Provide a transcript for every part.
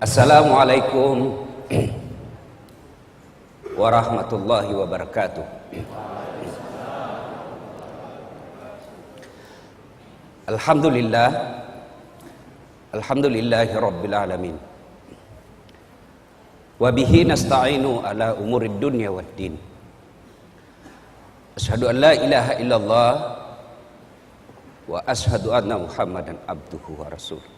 Assalamualaikum warahmatullahi wabarakatuh. Alhamdulillah, alhamdulillahi rabbil alamin. Wa bihi nasta'inu ala umurid dunya waddin. Asyhadu an la ilaha illallah wa asyhadu anna Muhammadan abduhu wa rasuluh.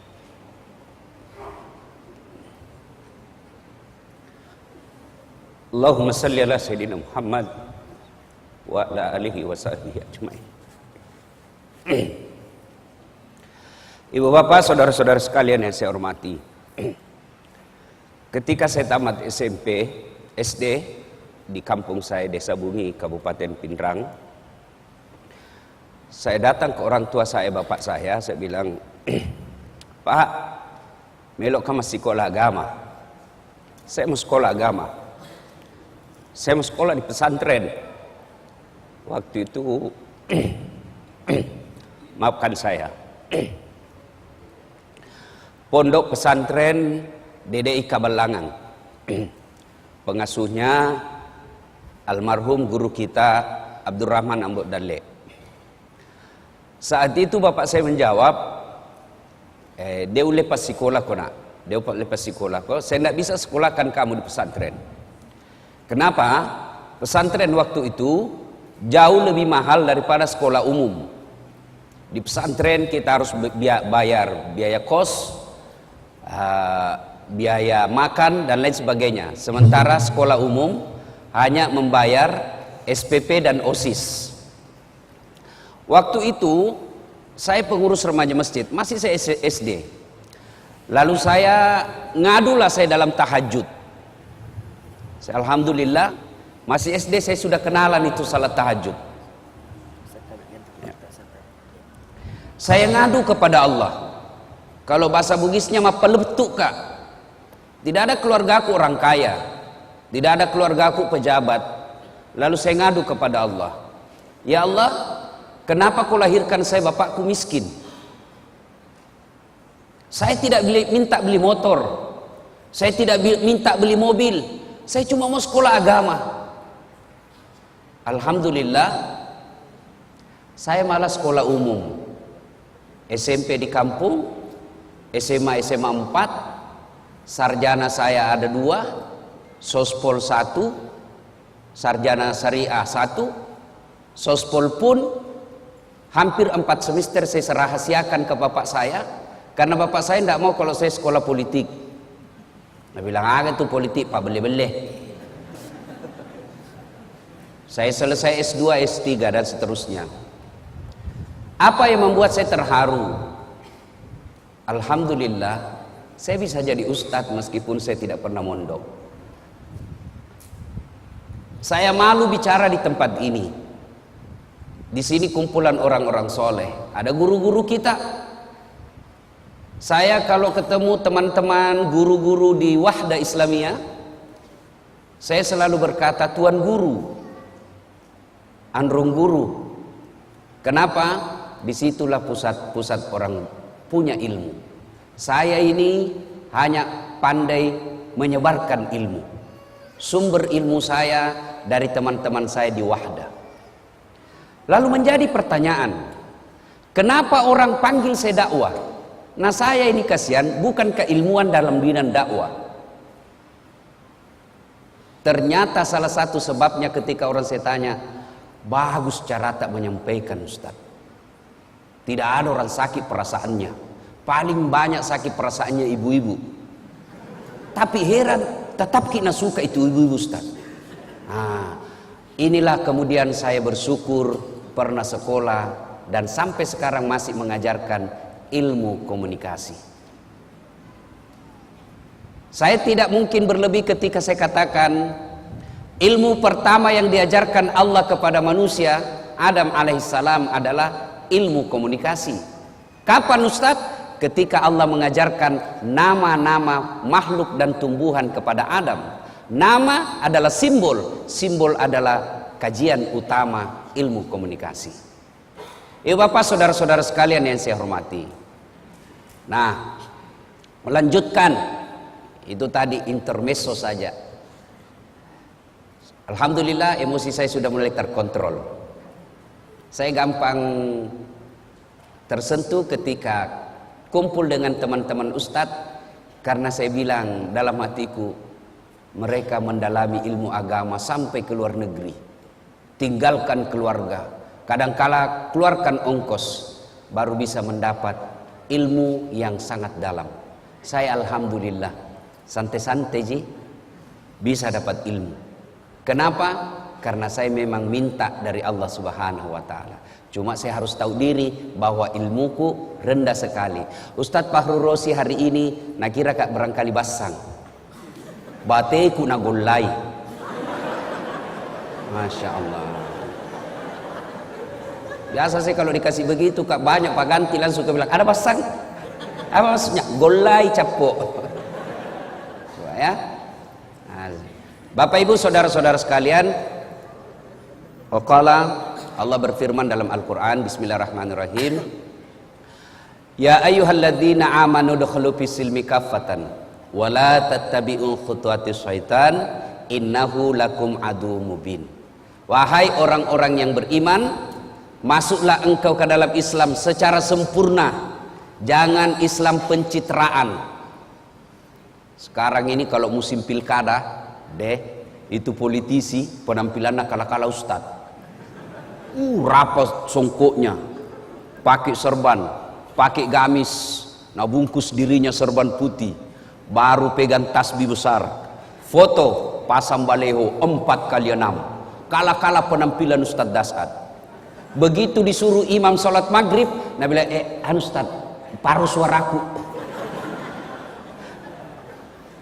Allahumma salli ala sayyidina Muhammad wa ala alihi wa sahbihi ajmain. Ibu bapak, saudara-saudara sekalian yang saya hormati, ketika saya tamat SMP, SD di kampung saya, Desa Bungi, Kabupaten Pindrang, saya datang ke orang tua saya, bapak saya bilang, Pak, melok kamu sekolah agama. Saya mau sekolah agama. Saya mau sekolah di pesantren. Waktu itu maafkan saya, Pondok Pesantren DDI Kabalangan. Pengasuhnya almarhum guru kita Abdurrahman Ambok Dalle. Saat itu bapak saya menjawab, dia lepas sekolah ko nak. Dia lepas sekolah ko. Saya tidak bisa sekolahkan kamu di pesantren. Kenapa? Pesantren waktu itu jauh lebih mahal daripada sekolah umum. Di pesantren kita harus bayar biaya kos, biaya makan dan lain sebagainya. Sementara sekolah umum hanya membayar SPP dan OSIS. Waktu itu saya pengurus remaja masjid, masih saya SD. Lalu saya ngadulah saya dalam tahajud. Alhamdulillah masih SD saya sudah kenalan itu salat tahajud. Saya ngadu kepada Allah. Kalau bahasa Bugisnya mah peletuk kak. Tidak ada keluargaku orang kaya, tidak ada keluargaku pejabat. Lalu saya ngadu kepada Allah, ya Allah, kenapa kau lahirkan saya bapakku miskin? Saya tidak minta beli motor, saya tidak minta beli mobil, saya cuma mau sekolah agama. Alhamdulillah saya malah sekolah umum, SMP di kampung, SMA 4, sarjana saya ada 2, sospol 1, sarjana syariah 1, sospol pun hampir 4 semester saya serahasiakan ke bapak saya, karena bapak saya tidak mau kalau saya sekolah politik. Dia bilang, itu politik pak beleh-beleh. Saya selesai S2, S3 dan seterusnya. Apa yang membuat saya terharu? Alhamdulillah saya bisa jadi ustadz meskipun saya tidak pernah mondok. Saya malu bicara di tempat ini. Di sini kumpulan orang-orang soleh, ada guru-guru kita. Saya kalau ketemu teman-teman guru-guru di Wahda Islamiyah, saya selalu berkata Tuan Guru, Andrung Guru. Kenapa? Disitulah pusat orang punya ilmu. Saya ini hanya pandai menyebarkan ilmu. Sumber ilmu saya dari teman-teman saya di Wahda. Lalu menjadi pertanyaan, kenapa orang panggil saya dakwah? Nah saya ini kasihan bukan keilmuan dalam bidang dakwah. Ternyata salah satu sebabnya ketika orang saya tanya, bagus cara tak menyampaikan Ustaz. Tidak ada orang sakit perasaannya. Paling banyak sakit perasaannya ibu-ibu. Tapi heran, tetap kita suka itu ibu-ibu Ustaz. Nah, inilah kemudian saya bersyukur pernah sekolah dan sampai sekarang masih mengajarkan ilmu komunikasi. Saya tidak mungkin berlebih ketika saya katakan ilmu pertama yang diajarkan Allah kepada manusia Adam alaihissalam adalah ilmu komunikasi. Kapan Ustaz? Ketika Allah mengajarkan nama-nama makhluk dan tumbuhan kepada Adam. Nama adalah simbol, simbol adalah kajian utama ilmu komunikasi. Ibu bapak, saudara-saudara sekalian yang saya hormati. Nah, melanjutkan Itu tadi intermezzo saja. Alhamdulillah emosi saya sudah mulai terkontrol. Saya gampang tersentuh ketika kumpul dengan teman-teman ustadz, karena saya bilang dalam hatiku, mereka mendalami ilmu agama sampai ke luar negeri, tinggalkan keluarga, kadangkala keluarkan ongkos baru bisa mendapat ilmu yang sangat dalam. Saya alhamdulillah santai-santai ji bisa dapat ilmu. Kenapa? Karena saya memang minta dari Allah Subhanahu wa taala. Cuma saya harus tahu diri bahwa ilmuku rendah sekali. Ustadz Fahrul Rosi hari ini nak kira kak barangkali basang. Bateku nagolai. Masya Allah. Biasa sih kalau dikasih begitu kak banyak pak ganti langsung ke bilang ada basang. Apa maksudnya? Golai capok. Ya. Bapak Ibu saudara-saudara sekalian, Allah berfirman dalam Al-Quran, Bismillahirrahmanirrahim, Ya ayyuhalladzina amanu dukhulu fis-silmi kaffatan wa la tattabi'u khutuwatis syaitan innahu lakum adu mubin. Wahai orang-orang yang beriman, masuklah engkau ke dalam Islam secara sempurna, jangan Islam pencitraan. Sekarang ini kalau musim pilkada itu politisi penampilannya kala-kala ustad. Rapat songkoknya, pakai serban, pakai gamis, nah bungkus dirinya serban putih, baru pegang tasbih besar, foto pasang baleho 4x6, kala-kala penampilan Ustadz Dasad. Begitu disuruh imam sholat maghrib, nah bilang Ustadz, paruh suaraku.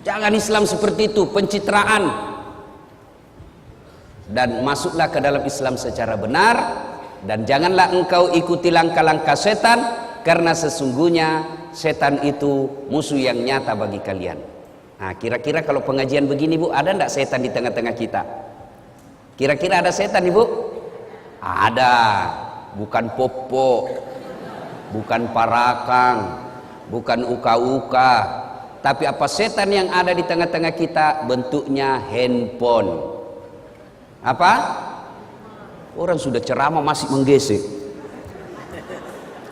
Jangan Islam seperti itu, pencitraan. Dan masuklah ke dalam Islam secara benar, dan janganlah engkau ikuti langkah-langkah setan, karena sesungguhnya setan itu musuh yang nyata bagi kalian. Nah, kira-kira kalau pengajian begini Bu, ada enggak setan di tengah-tengah kita? Kira-kira ada setan Ibu? Ada. Bukan popo, bukan parakang, bukan uka-uka. Tapi apa setan yang ada di tengah-tengah kita? Bentuknya handphone. Apa? Orang sudah ceramah masih menggesek.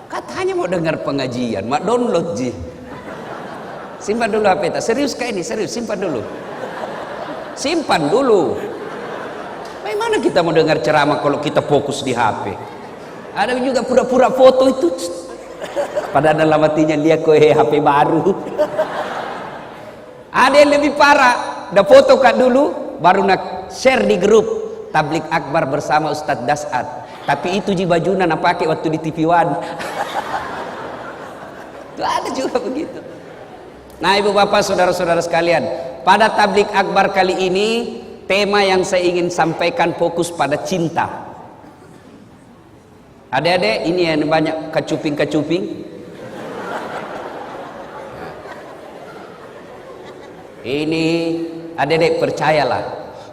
Katanya mau dengar pengajian, mak download ji. Simpan dulu HP. Serius kayak ini, serius, simpan dulu. Simpan dulu. Bagaimana kita mau dengar ceramah kalau kita fokus di HP? Ada juga pura-pura foto itu. Padahal dalam hatinya dia HP baru. Ada yang lebih parah, udah foto kak dulu, baru nak share di grup Tablik Akbar bersama Ustadz Dasad. Tapi itu ji bajunya nak pakai waktu di TV One. Itu ada juga begitu. Nah ibu bapak saudara-saudara sekalian, pada Tablik Akbar kali ini tema yang saya ingin sampaikan fokus pada cinta. Adik-adik ini yang banyak kacuping-kacuping. Ini adik-adik percayalah,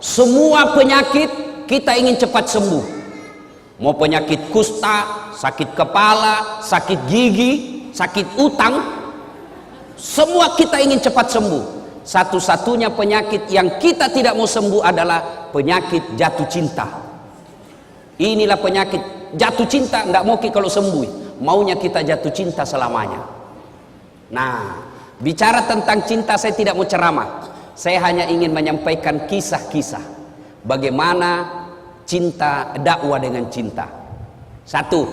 semua penyakit kita ingin cepat sembuh. Mau penyakit kusta, sakit kepala, sakit gigi, sakit utang, semua kita ingin cepat sembuh. Satu-satunya penyakit yang kita tidak mau sembuh adalah penyakit jatuh cinta. Inilah penyakit jatuh cinta, nggak mau kalau sembuh, maunya kita jatuh cinta selamanya. Nah, bicara tentang cinta saya tidak mau ceramah. Saya hanya ingin menyampaikan kisah-kisah bagaimana cinta, dakwah dengan cinta. Satu,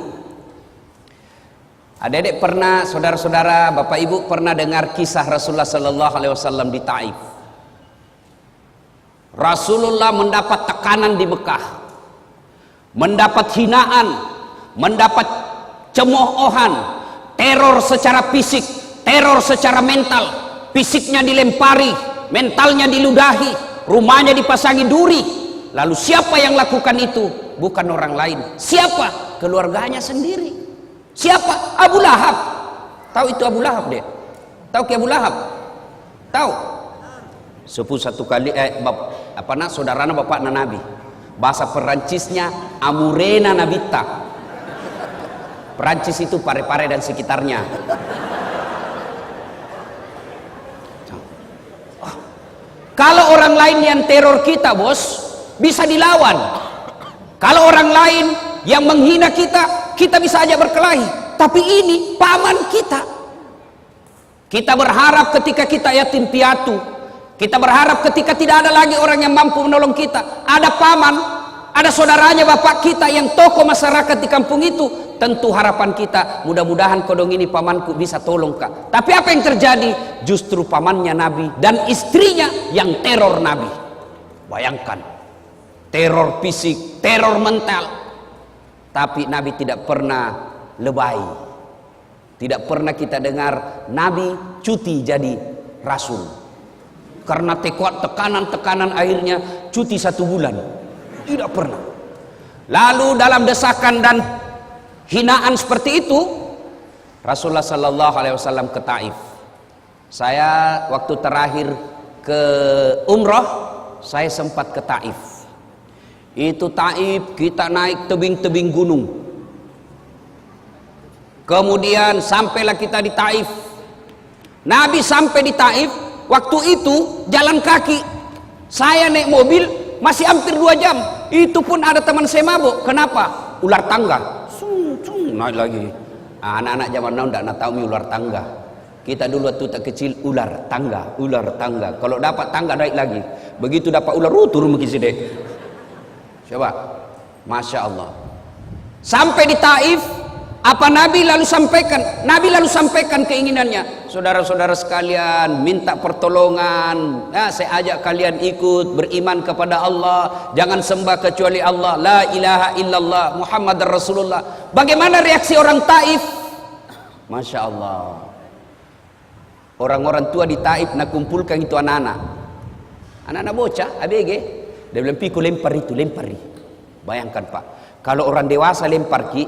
adik-adik pernah, saudara-saudara, bapak ibu pernah dengar kisah Rasulullah Sallallahu Alaihi Wasallam di Taif. Rasulullah mendapat tekanan di Mekah, mendapat hinaan, mendapat cemoohan, teror secara fisik, teror secara mental. Fisiknya dilempari, mentalnya diludahi, rumahnya dipasangi duri. Lalu siapa yang lakukan itu? Bukan orang lain. Siapa? Keluarganya sendiri. Siapa? Abu Lahab. Tahu itu Abu Lahab deh? Tahu ke Abu Lahab? Tahu? Sepuh satu kali saudarana bapak Nabi. Bahasa Perancisnya Amurena Nabita. Perancis itu Pare-Pare dan sekitarnya. Kalau orang lain yang teror kita, bos, bisa dilawan. Kalau orang lain yang menghina kita, kita bisa aja berkelahi. Tapi ini paman kita. Kita berharap ketika kita yatim piatu, kita berharap ketika tidak ada lagi orang yang mampu menolong kita, ada paman, ada saudaranya bapak kita yang tokoh masyarakat di kampung itu. Tentu harapan kita, mudah-mudahan kodong ini pamanku bisa tolong kak. Tapi apa yang terjadi? Justru pamannya Nabi dan istrinya yang teror Nabi. Bayangkan, teror fisik, teror mental. Tapi Nabi tidak pernah lebay. Tidak pernah kita dengar Nabi cuti jadi rasul. Karena tekanan-tekanan akhirnya cuti 1 bulan. Tidak pernah. Lalu dalam desakan dan hinaan seperti itu, Rasulullah Sallallahu Alaihi Wasallam ke Taif. Saya waktu terakhir ke umrah, saya sempat ke Taif. Itu Taif, kita naik tebing-tebing gunung. Kemudian sampailah kita di Taif. Nabi sampai di Taif, waktu itu jalan kaki. Saya naik mobil masih hampir 2 jam. Itu pun ada teman saya mabuk. Kenapa? Ular tangga. Naik lagi. Anak-anak zaman now tidak tahu ular tangga. Kita dulu waktu tak kecil ular tangga. Kalau dapat tangga naik lagi. Begitu dapat ular turun mungkin sini. Coba, masya Allah. Sampai di Taif, apa Nabi lalu sampaikan? Nabi lalu sampaikan keinginannya. Saudara-saudara sekalian, minta pertolongan. Ya, saya ajak kalian ikut beriman kepada Allah. Jangan sembah kecuali Allah. La ilaha illallah Muhammad Rasulullah. Bagaimana reaksi orang Taif? Masya Allah. Orang-orang tua di Taif nak kumpulkan itu anak-anak. Anak-anak bocah, ABG. Dia bilang, "Piku lempar itu, lempari." Bayangkan Pak, kalau orang dewasa lempar ki,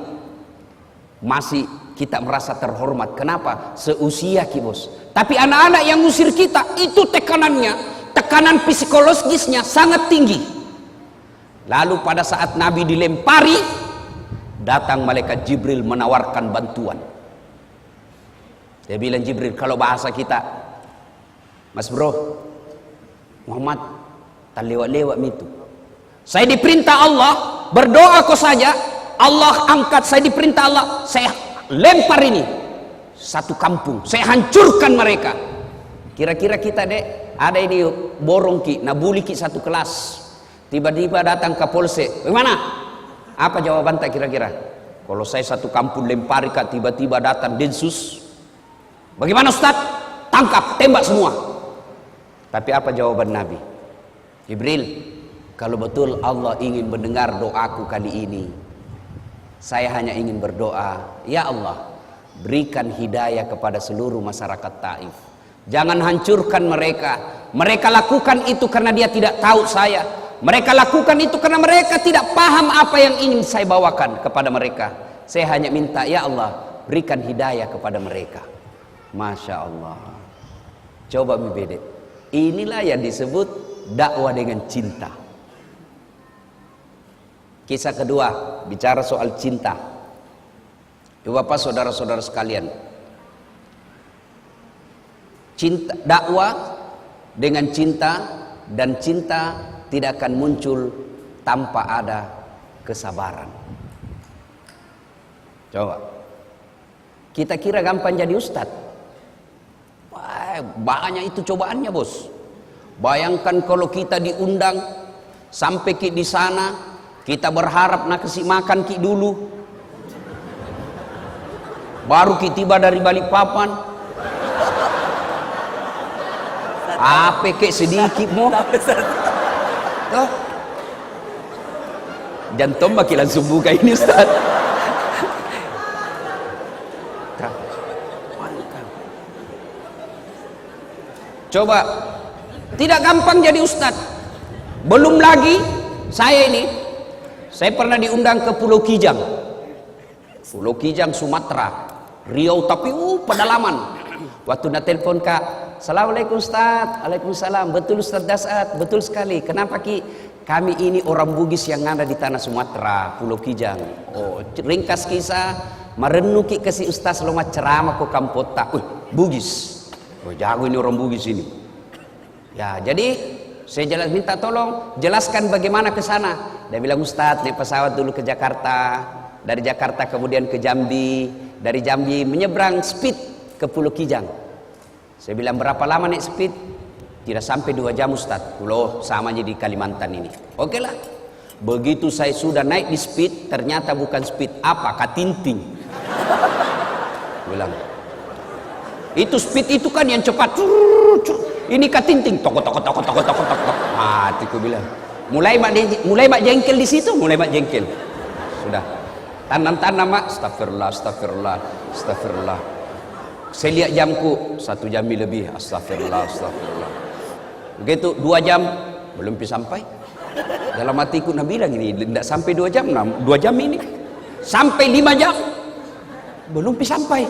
masih kita merasa terhormat. Kenapa? Seusia ki bos. Tapi anak-anak yang ngusir kita, itu tekanannya, tekanan psikologisnya sangat tinggi. Lalu pada saat Nabi dilempari, datang malaikat Jibril menawarkan bantuan. Dia bilang, Jibril, kalau bahasa kita, Mas bro, Muhammad, tak lewat-lewat itu. Saya diperintah Allah, berdoa kau saja, Allah angkat, saya diperintah Allah, saya lempar ini 1 kampung, saya hancurkan mereka. Kira-kira kita dek, ada ini borong ki, nabuli ki 1 kelas, tiba-tiba datang ke polsek, bagaimana? Apa jawaban tak kira-kira? Kalau saya 1 kampung lempari kak, tiba-tiba datang Densus, bagaimana Ustaz? Tangkap, tembak semua. Tapi apa jawaban Nabi? Jibril, kalau betul Allah ingin mendengar doaku kali ini, saya hanya ingin berdoa, ya Allah, berikan hidayah kepada seluruh masyarakat Taif. Jangan hancurkan mereka. Mereka lakukan itu karena dia tidak tahu saya. Mereka lakukan itu karena mereka tidak paham apa yang ingin saya bawakan kepada mereka. Saya hanya minta, ya Allah, berikan hidayah kepada mereka. Masya Allah. Coba membeda. Inilah yang disebut dakwah dengan cinta. Kisah kedua, bicara soal cinta. Ibu bapak, saudara-saudara sekalian, cinta, dakwah dengan cinta, dan cinta tidak akan muncul tanpa ada kesabaran. Coba, kita kira gampang jadi ustadz. Banyak itu cobaannya bos. Bayangkan kalau kita diundang sampai di sana, kita berharap nak kasih makan ki dulu, baru ki tiba dari Balikpapan. Apa kek sedikit mo? Jantung makin langsung buka ini Ustaz. Coba, tidak gampang jadi ustadz. Belum lagi saya pernah diundang ke Pulau Kijang. Pulau Kijang Sumatera, Riau, tapi pedalaman. Waktu nak telepon kak, Assalamualaikum Ustaz. Waalaikumsalam. Betul Ustaz Dasat, betul sekali. Kenapa ki? Kami ini orang Bugis yang ada di tanah Sumatera, Pulau Kijang. Oh, ringkas kisah, merenung ki kasih Ustaz loma ceramah ko Kampota. Bugis. Oh, jago ini orang Bugis ini. Ya, jadi Saya minta tolong jelaskan bagaimana ke sana. Dia bilang, Ustadz, naik pesawat dulu ke Jakarta, dari Jakarta kemudian ke Jambi, dari Jambi menyeberang speed ke Pulau Kijang. Saya bilang, berapa lama naik speed? Tidak sampai 2 jam Ustadz. Loh, sama aja di Kalimantan ini. Oke lah. Begitu saya sudah naik di speed, ternyata bukan speed, apa? Katinting. Bilang, itu speed itu kan yang cepat. Ini katinting, toko. Mati ku bilang. Mulai mak jengkel di situ, mulai mak jengkel. Sudah. Tanam mak, astagfirullah. Saya lihat jamku, 1 jam lebih, astagfirullah. Begitu 2 jam, belum sampai. Dalam hatiku Nabi bilang ini, tidak sampai 2 jam, 2 jam ini. Sampai 5 jam, belum sampai.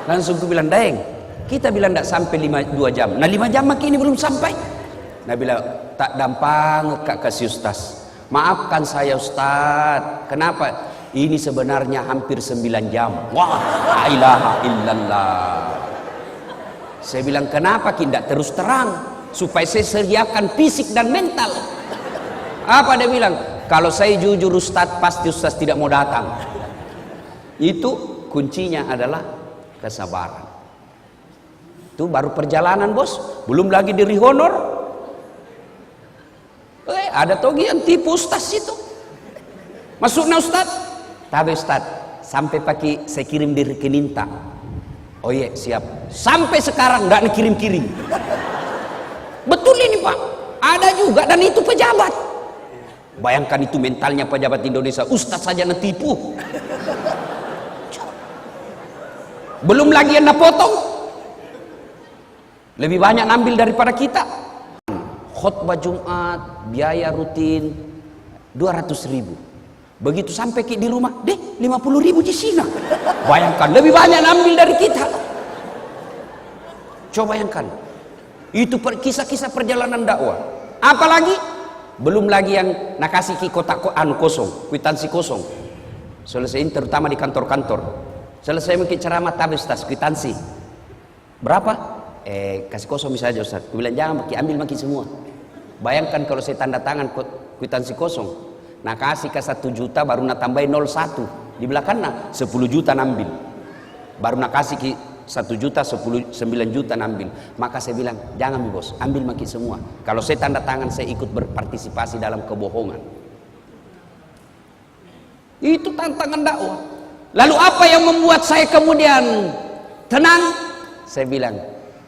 Langsung ku bilang, Daeng, kita bilang tidak sampai 2 jam. Nah 5 jam makin ini belum sampai. Nah bilang, tak dampang kak kasih Ustaz. Maafkan saya Ustaz. Kenapa? Ini sebenarnya hampir 9 jam. Wah, la ilaha illallah. Saya bilang, kenapa tidak terus terang? Supaya saya sediakan fisik dan mental. Apa dia bilang? Kalau saya jujur Ustaz, pasti Ustaz tidak mau datang. Itu kuncinya adalah kesabaran. Itu baru perjalanan bos, belum lagi diri honor. Ada togi yang tipu Ustaz itu. Masuknya Ustaz, tapi Ustaz sampai pakai saya kirim di rekening tak. Oh iya siap. Sampai sekarang nggak kirim-kirim. Betul ini Pak. Ada juga dan itu pejabat. Bayangkan itu mentalnya pejabat Indonesia. Ustaz saja netipu. Belum lagi yang potong. Lebih banyak ngambil daripada kita. Khutbah Jumat, biaya rutin 200.000. Begitu sampai di rumah, deh 50.000 di sini. Bayangkan lebih banyak ngambil dari kita. Coba bayangkan. Itu kisah-kisah perjalanan dakwah. Apalagi belum lagi yang nak kasih kotak kosong, kwitansi kosong. Selesaiin terutama di kantor-kantor. Selesai mungkin ceramah tabis tas kwitansi. Berapa? Kasih kosong misalnya Ustaz. Aku bilang jangan ambil semua. Bayangkan kalau saya tanda tangan kwitansi kosong. Nah kasih ke 1 juta baru nak tambahin 01. Di belakangnya 10 juta nambil. Baru nak kasih ke 1 juta 9 juta nambil. Maka saya bilang jangan bos, ambil semua. Kalau saya tanda tangan saya ikut berpartisipasi dalam kebohongan. Itu tantangan dakwah. Lalu apa yang membuat saya kemudian tenang? Saya bilang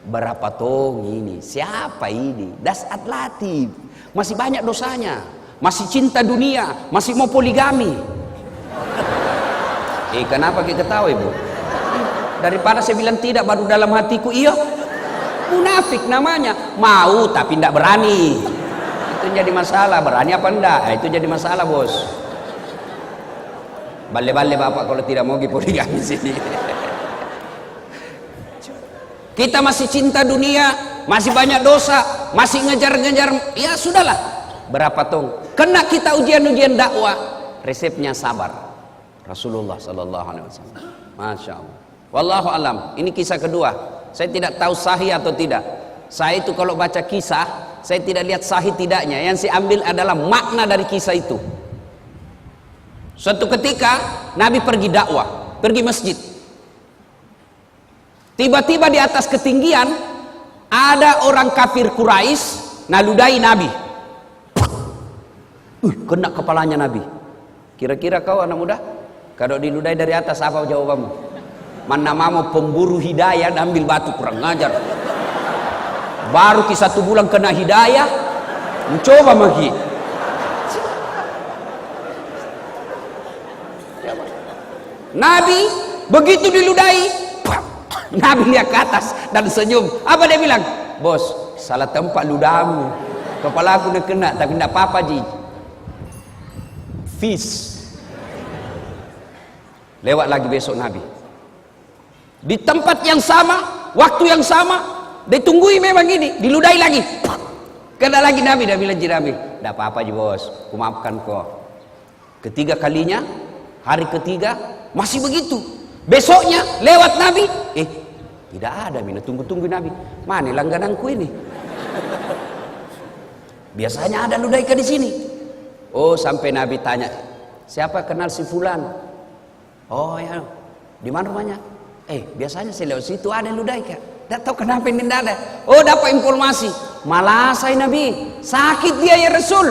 berapa tong ini? Siapa ini? Dasat Latif. Masih banyak dosanya. Masih cinta dunia. Masih mau poligami. Kenapa kita ketawa ibu? Daripada saya bilang tidak baru dalam hatiku iya. Munafik namanya. Mau tapi tidak berani. Itu jadi masalah. Berani apa enggak? Itu jadi masalah bos. Bale-bale bapak kalau tidak mau poligami sini. Kita masih cinta dunia, masih banyak dosa, masih ngejar-ngejar, ya sudahlah. Berapa tong? Kena kita ujian-ujian dakwah, resepnya sabar. Rasulullah sallallahu alaihi wasallam. Masya Allah. Wallahu alam. Ini kisah kedua. Saya tidak tahu sahih atau tidak. Saya itu kalau baca kisah, saya tidak lihat sahih tidaknya. Yang saya ambil adalah makna dari kisah itu. Suatu ketika Nabi pergi dakwah, pergi masjid. Tiba-tiba di atas ketinggian ada orang kafir Quraisy naludai Nabi. Kena kepalanya Nabi. Kira-kira kau anak muda, kalau diludai dari atas apa jawabanmu? Mana mau pemburu hidayah ambil batu, kurang ngajar. Baru kisah 1 bulan kena hidayah, mencoba lagi. Nabi begitu diludai, Nabi lihat ke atas dan senyum. Apa dia bilang? Bos, salah tempat ludahmu. Kepala aku kena, tapi tidak apa-apa ji. Fish. Lewat lagi besok Nabi. Di tempat yang sama, waktu yang sama, ditunggui memang ini, diludai lagi. Kena lagi Nabi, dia bilang ji Nabi, tidak apa-apa ji bos, aku maafkan kau. Ketiga kalinya, hari ketiga masih begitu. Besoknya lewat Nabi, tidak ada mina, tunggu-tunggu Nabi. Mana langgananku ini? Biasanya ada ludaika di sini. Oh, sampai Nabi tanya, siapa kenal si fulan? Oh ya, di mana rumahnya? Biasanya saya lewat situ ada ludaika. Tidak tahu kenapa ini tidak ada. Oh, dapat informasi. Malah saya Nabi, sakit dia ya Rasul.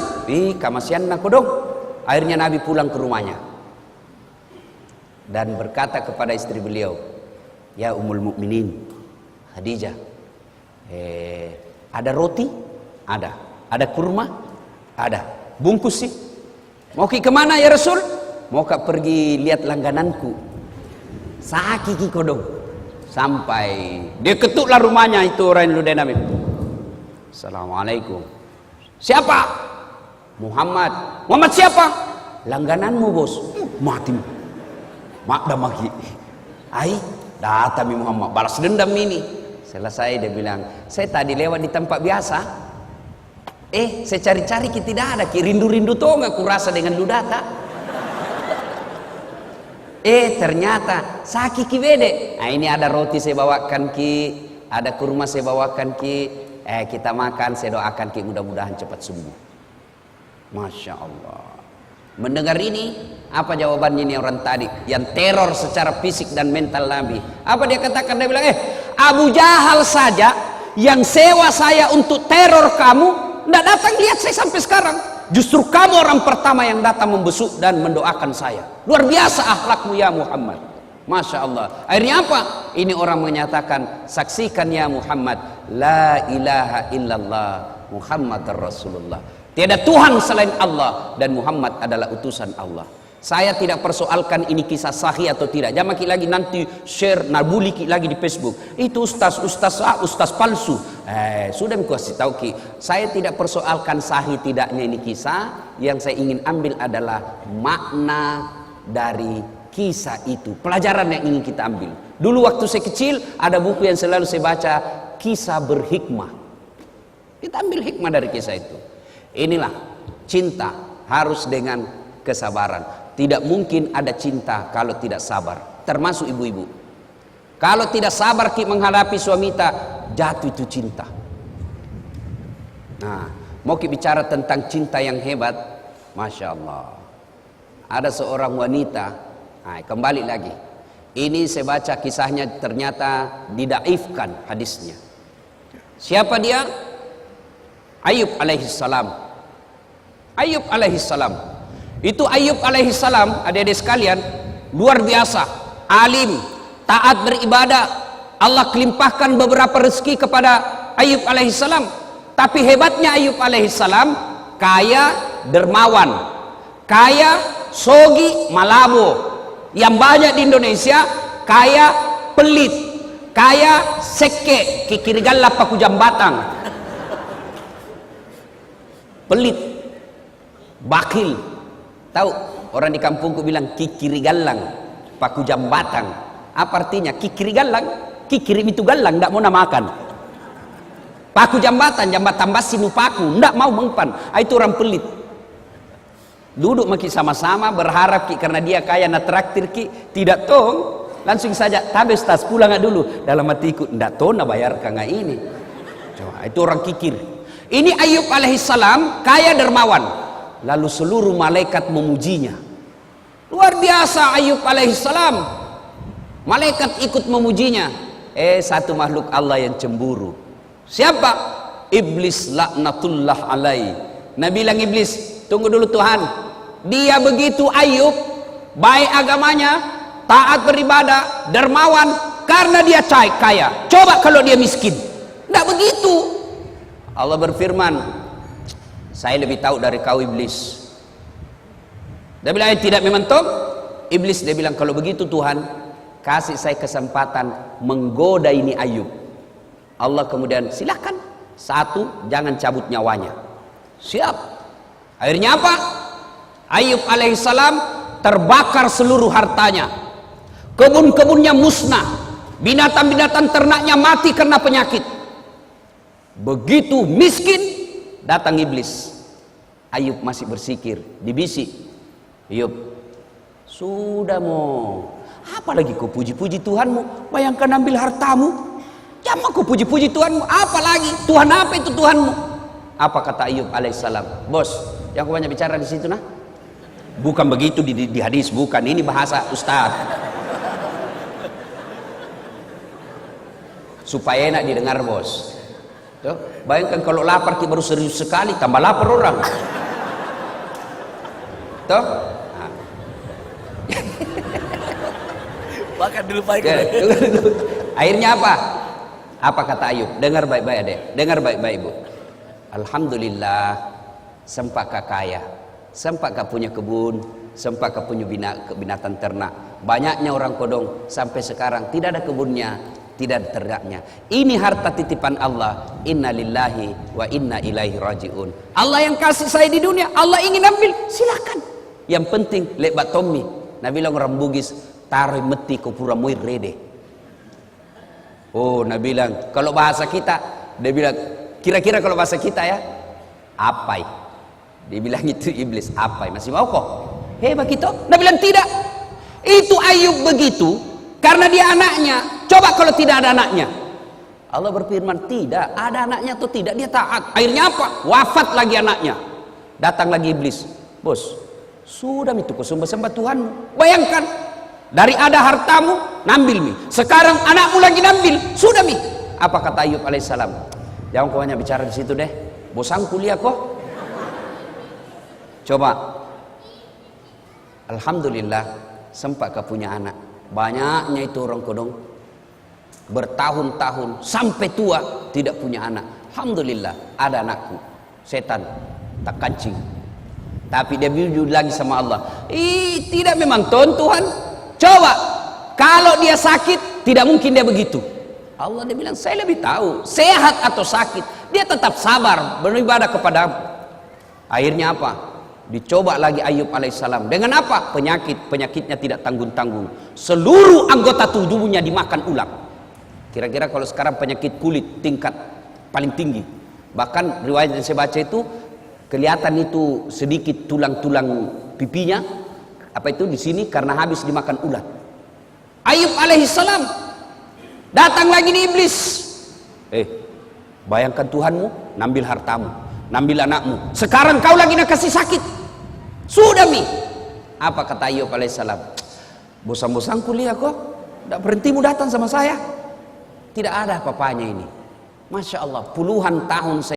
Kamasian aku dong. Akhirnya Nabi pulang ke rumahnya dan berkata kepada istri beliau, ya Ummul Mukminin Khadijah, ada roti? Ada. Ada kurma? Ada. Bungkus sih. Mau ke kemana ya Rasul? Mau pergi lihat langgananku. Sakit kodong. Sampai dia ketuklah rumahnya itu orang ludaik Nabi. Assalamualaikum. Siapa? Muhammad. Muhammad siapa? Langgananmu bos. Mati. Mak dah maki. Datang Muhammad balas dendam ini. Selesai dia bilang, saya tadi lewat di tempat biasa. Saya cari-cari kita tidak ada. Rindu-rindu tuh nggak kurasa dengan ludata. Ternyata sakit ki bede. Nah, ini ada roti saya bawakan ki, ada kurma saya bawakan ki. Kita makan, saya doakan ki mudah-mudahan cepat sembuh. Masya Allah. Mendengar ini, apa jawabannya ini orang tadi yang teror secara fisik dan mental Nabi? Apa dia katakan? Dia bilang, Abu Jahal saja yang sewa saya untuk teror kamu, tidak datang lihat saya sampai sekarang. Justru kamu orang pertama yang datang membesuk dan mendoakan saya. Luar biasa akhlakmu ya Muhammad. Masya Allah. Akhirnya apa? Ini orang menyatakan, saksikan ya Muhammad, la ilaha illallah Muhammad Rasulullah. Tiada Tuhan selain Allah dan Muhammad adalah utusan Allah. Saya tidak persoalkan ini kisah sahih atau tidak. Jangan lagi nanti share nabuli lagi di Facebook. Itu ustaz palsu. Sudah aku kasih tahu ki. Saya tidak persoalkan sahih tidaknya ini kisah. Yang saya ingin ambil adalah makna dari kisah itu. Pelajaran yang ingin kita ambil. Dulu waktu saya kecil ada buku yang selalu saya baca, kisah berhikmah. Kita ambil hikmah dari kisah itu. Inilah cinta harus dengan kesabaran. Tidak mungkin ada cinta kalau tidak sabar. Termasuk ibu-ibu. Kalau tidak sabar menghadapi suami kita, jatuh itu cinta. Nah, mau bicara tentang cinta yang hebat, Masya Allah. Ada seorang wanita, kembali lagi. Ini saya baca kisahnya, ternyata didaifkan hadisnya. Siapa dia? Ayub alaihissalam. Ayub alaihissalam. Itu Ayub alaihissalam, adik-adik sekalian, luar biasa, alim, taat beribadah. Allah kelimpahkan beberapa rezeki kepada Ayub alaihissalam. Tapi hebatnya Ayub alaihissalam, kaya dermawan, kaya sogi malabo. Yang banyak di Indonesia, kaya pelit, kaya seke, kikirigala paku jambatang. Pelit, bakil. Tahu orang di kampungku bilang kikiri galang paku jambatan. Apa artinya kikiri galang? Kikirim itu galang, tidak mau makan. Paku jambatan basi nupaku, tidak mau mempan. Itu orang pelit. Duduk maki sama-sama berharap karena dia kaya na traktir tidak tong, langsung saja tabes tas pulang dulu. Dalam hatiku tidak tong na bayar kanga ini. Coba, itu orang kikir. Ini Ayub alaihissalam kaya dermawan. Lalu seluruh malaikat memujinya. Luar biasa Ayub alaihissalam. Malaikat ikut memujinya. Satu makhluk Allah yang cemburu. Siapa? Iblis laknatullah alaihi. Nabi bilang Iblis, tunggu dulu Tuhan. Dia begitu Ayub, baik agamanya, taat beribadah, dermawan, karena dia kaya. Coba kalau dia miskin. Tidak begitu. Allah berfirman, saya lebih tahu dari kau Iblis. Dia bilang tidak memang toh. Iblis dia bilang kalau begitu Tuhan, kasih saya kesempatan menggoda ini Ayub. Allah kemudian silakan. Satu, jangan cabut nyawanya. Siap. Akhirnya apa? Ayub alaihissalam terbakar seluruh hartanya. Kebun-kebunnya musnah. Binatang-binatang ternaknya mati karena penyakit. Begitu miskin, datang iblis. Ayub masih bersikir, dibisik. Ayub, sudah mau. Apalagi kau puji-puji Tuhanmu? Bayangkan ambil hartamu. Jangan kau puji-puji Tuhanmu. Apalagi Tuhan apa itu Tuhanmu? Apa kata Ayub alaihissalam? Bos, yang kau banyak bicara di situ nah? Bukan begitu di hadis, bukan. Ini bahasa Ustaz. Supaya enak didengar, bos. Tuh, bayangkan kalau lapar kita baru serius sekali, tambah lapar orang. Tuh. Nah. Makan dulu Pak. Akhirnya apa? Apa kata Ayub? Dengar baik-baik adek. Dengar baik-baik ibu. Alhamdulillah, sempakah kaya, sempakah punya kebun, sempakah punya binatang ternak. Banyaknya orang kodong sampai sekarang tidak ada kebunnya, tidak ada ternaknya. Ini harta titipan Allah. Inna lillahi wa inna ilaihi rajiun. Allah yang kasih saya di dunia, Allah ingin ambil, silakan. Yang penting lebat Tommy. Nabi bilang orang Bugis, taruh meti ko pura muir rede. Oh, Nabi bilang, kalau bahasa kita, dia bilang, kira-kira kalau bahasa kita ya, apai. Dia bilang itu iblis, apai. Masih mau kok? Hebat gitu. Nabi bilang tidak. Itu Ayub begitu karena dia anaknya. Coba kalau tidak ada anaknya. Allah berfirman, tidak ada anaknya atau tidak, dia taat. Akhirnya apa? Wafat lagi anaknya. Datang lagi iblis. Bos, sudah itu kau sembah Tuhanmu. Bayangkan, dari ada hartamu, nambil mi. Sekarang anakmu lagi nambil, sudah mi. Apa kata Ayub alaihissalam? Jangan kau banyak bicara di situ deh. Bosan kuliah kok. Coba. Alhamdulillah, sempat kau punya anak. Banyaknya itu orang kodong bertahun-tahun sampai tua tidak punya anak. Alhamdulillah, ada anakku. Setan tak kancing. Tapi dia jujur lagi sama Allah. Tidak memang Tuhan. Coba kalau dia sakit, tidak mungkin dia begitu. Allah dia bilang, saya lebih tahu sehat atau sakit. Dia tetap sabar beribadah kepada aku. Akhirnya apa? Dicoba lagi Ayub alaihissalam. Dengan apa? Penyakitnya tidak tanggung-tanggung. Seluruh anggota tubuhnya dimakan ular. Kira-kira kalau sekarang penyakit kulit tingkat paling tinggi. Bahkan riwayat yang saya baca itu kelihatan itu sedikit tulang-tulang pipinya. Apa itu di sini karena habis dimakan ular. Ayub alaihissalam datang lagi di iblis. Bayangkan Tuhanmu, nambil hartamu, nambil anakmu. Sekarang kau lagi nak kasih sakit. Sudah mi. Apa kata Ayub alaihissalam? Bosan-bosan kuliah kok. Tak berhentimu datang sama saya. Tidak ada apa-apanya ini. Masya Allah, puluhan tahun saya